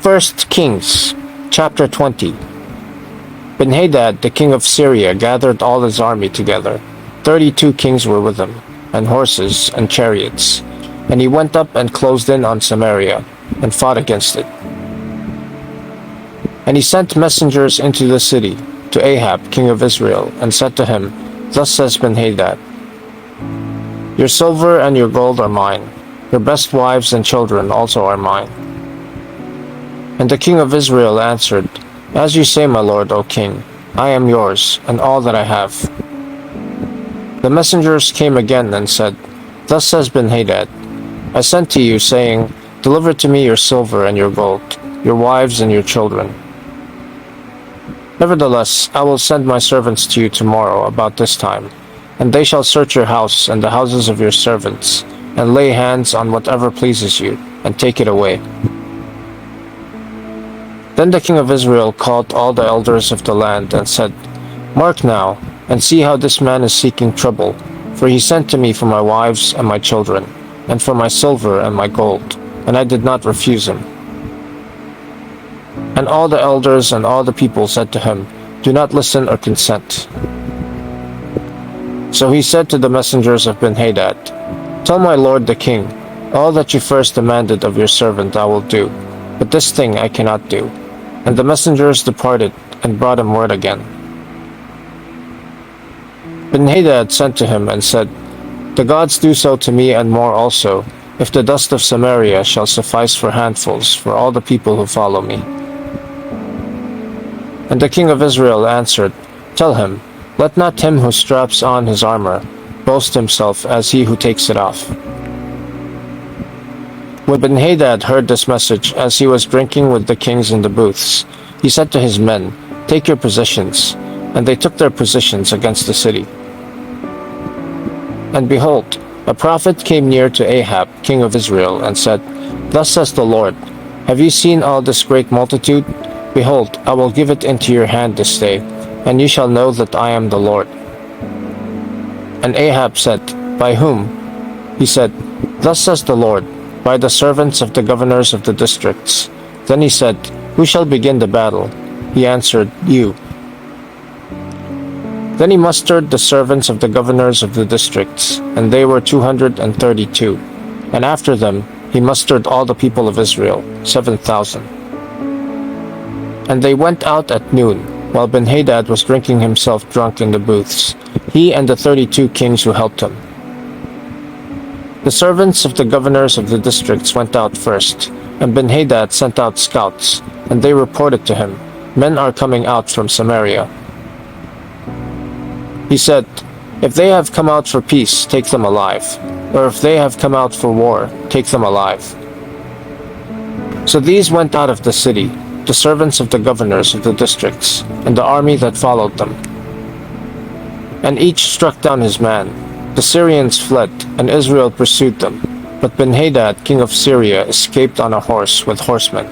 First Kings, chapter 20. Ben-hadad, the king of Syria, gathered all his army together. 32 kings were with him, and horses and chariots. And he went up and closed in on Samaria, and fought against it. And he sent messengers into the city, to Ahab, king of Israel, and said to him, Thus says Ben-hadad, Your silver and your gold are mine, your best wives and children also are mine. And the king of Israel answered, As you say, my lord, O king, I am yours, and all that I have. The messengers came again and said, Thus says Ben-hadad, I sent to you, saying, Deliver to me your silver and your gold, your wives and your children. Nevertheless, I will send my servants to you tomorrow about this time, and they shall search your house and the houses of your servants, and lay hands on whatever pleases you, and take it away. Then the king of Israel called all the elders of the land, and said, Mark now, and see how this man is seeking trouble, for he sent to me for my wives and my children, and for my silver and my gold, and I did not refuse him. And all the elders and all the people said to him, Do not listen or consent. So he said to the messengers of Ben-hadad, Tell my lord the king, all that you first demanded of your servant I will do, but this thing I cannot do. And the messengers departed, and brought him word again. Ben-hadad sent to him and said, The gods do so to me and more also, if the dust of Samaria shall suffice for handfuls for all the people who follow me. And the king of Israel answered, Tell him, Let not him who straps on his armor boast himself as he who takes it off. When Ben-hadad heard this message as he was drinking with the kings in the booths, he said to his men, Take your positions. And they took their positions against the city. And behold, a prophet came near to Ahab, king of Israel, and said, Thus says the Lord, Have you seen all this great multitude? Behold, I will give it into your hand this day, and you shall know that I am the Lord. And Ahab said, By whom? He said, Thus says the Lord, By the servants of the governors of the districts. Then he said, Who shall begin the battle? He answered, You. Then he mustered the servants of the governors of the districts, and they were 232. And after them he mustered all the people of Israel, 7,000. And they went out at noon, while Ben-hadad was drinking himself drunk in the booths, he and the 32 kings who helped him. The servants of the governors of the districts went out first, and Ben-hadad sent out scouts, and they reported to him, Men are coming out from Samaria. He said, If they have come out for peace, take them alive, or if they have come out for war, take them alive. So these went out of the city, the servants of the governors of the districts, and the army that followed them. And each struck down his man. The Syrians fled, and Israel pursued them. But Ben-hadad, king of Syria, escaped on a horse with horsemen.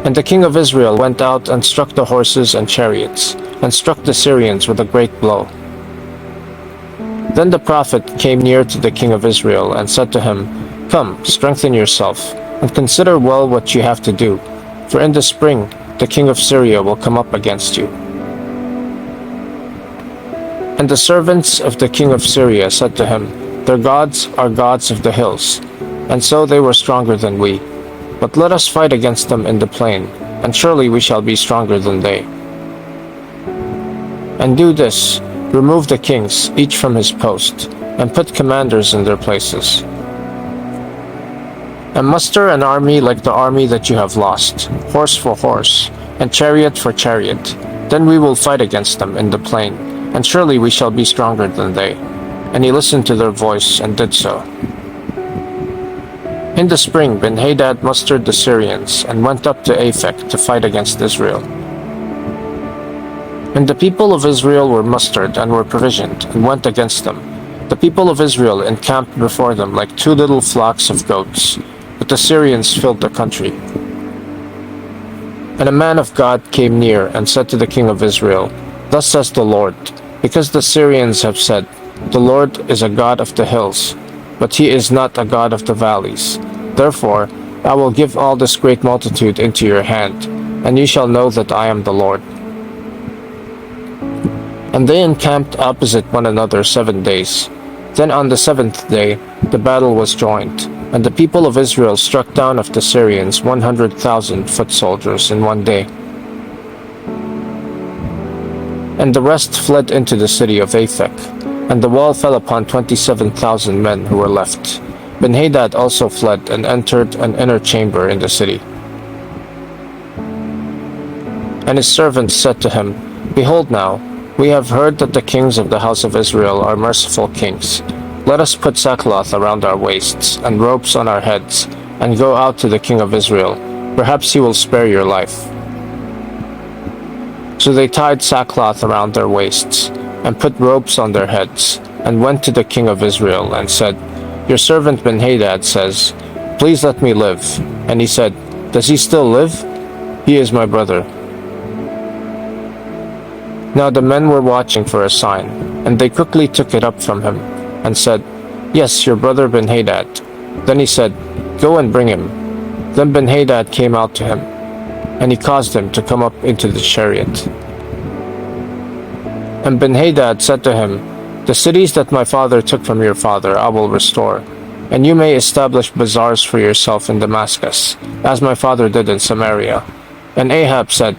And the king of Israel went out and struck the horses and chariots, and struck the Syrians with a great blow. Then the prophet came near to the king of Israel, and said to him, Come, strengthen yourself, and consider well what you have to do, for in the spring the king of Syria will come up against you. And the servants of the king of Syria said to him, Their gods are gods of the hills, and so they were stronger than we. But let us fight against them in the plain, and surely we shall be stronger than they. And do this, remove the kings, each from his post, and put commanders in their places. And muster an army like the army that you have lost, horse for horse, and chariot for chariot. Then we will fight against them in the plain, and surely we shall be stronger than they. And he listened to their voice, and did so. In the spring Ben-hadad mustered the Syrians, and went up to Aphek to fight against Israel. And the people of Israel were mustered, and were provisioned, and went against them. The people of Israel encamped before them like 2 little flocks of goats. But the Syrians filled the country. And a man of God came near, and said to the king of Israel, Thus says the Lord, Because the Syrians have said, The Lord is a God of the hills, but he is not a God of the valleys. Therefore, I will give all this great multitude into your hand, and you shall know that I am the Lord." And they encamped opposite one another 7 days. Then on the seventh day the battle was joined, and the people of Israel struck down of the Syrians 100,000 foot soldiers in one day. And the rest fled into the city of Aphek, and the wall fell upon 27,000 men who were left. Ben-hadad also fled and entered an inner chamber in the city. And his servants said to him, "Behold now, we have heard that the kings of the house of Israel are merciful kings. Let us put sackcloth around our waists and ropes on our heads, and go out to the king of Israel. Perhaps he will spare your life." So they tied sackcloth around their waists, and put ropes on their heads, and went to the king of Israel, and said, "Your servant Ben-hadad says, 'Please let me live.'" And he said, "Does he still live? He is my brother." Now the men were watching for a sign, and they quickly took it up from him, and said, "Yes, your brother Ben-hadad." Then he said, "Go and bring him." Then Ben-hadad came out to him, and he caused him to come up into the chariot. And Ben-hadad said to him, "The cities that my father took from your father I will restore, and you may establish bazaars for yourself in Damascus, as my father did in Samaria." And Ahab said,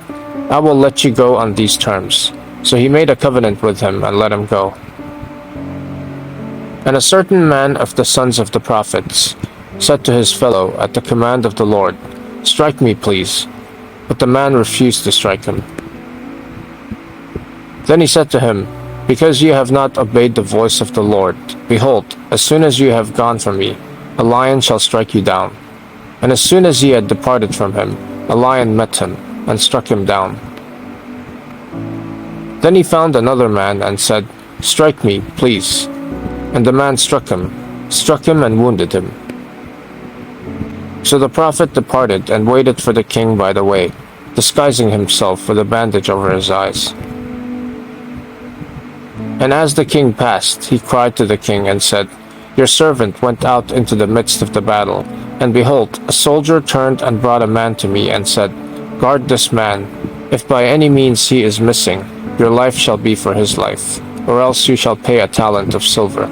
"I will let you go on these terms." So he made a covenant with him and let him go. And a certain man of the sons of the prophets said to his fellow at the command of the Lord, "Strike me, please." But the man refused to strike him. Then he said to him, "Because you have not obeyed the voice of the Lord, behold, as soon as you have gone from me, a lion shall strike you down." And as soon as he had departed from him, a lion met him, and struck him down. Then he found another man, and said, "Strike me, please." And the man struck him and wounded him. So the prophet departed and waited for the king by the way, disguising himself with a bandage over his eyes. And as the king passed, he cried to the king and said, "Your servant went out into the midst of the battle, and behold, a soldier turned and brought a man to me and said, 'Guard this man. If by any means he is missing, your life shall be for his life, or else you shall pay a talent of silver.'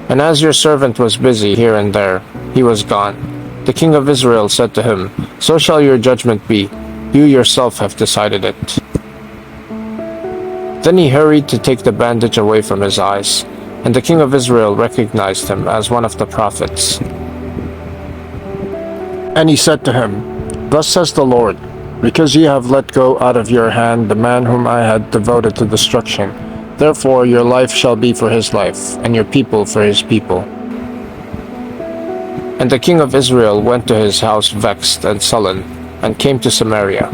And as your servant was busy here and there, he was gone. The king of Israel said to him, 'So shall your judgment be. You yourself have decided it.' Then he hurried to take the bandage away from his eyes, and the king of Israel recognized him as one of the prophets. And he said to him, 'Thus says the Lord, because you have let go out of your hand the man whom I had devoted to destruction, therefore your life shall be for his life, and your people for his people.' And the king of Israel went to his house vexed and sullen, and came to Samaria.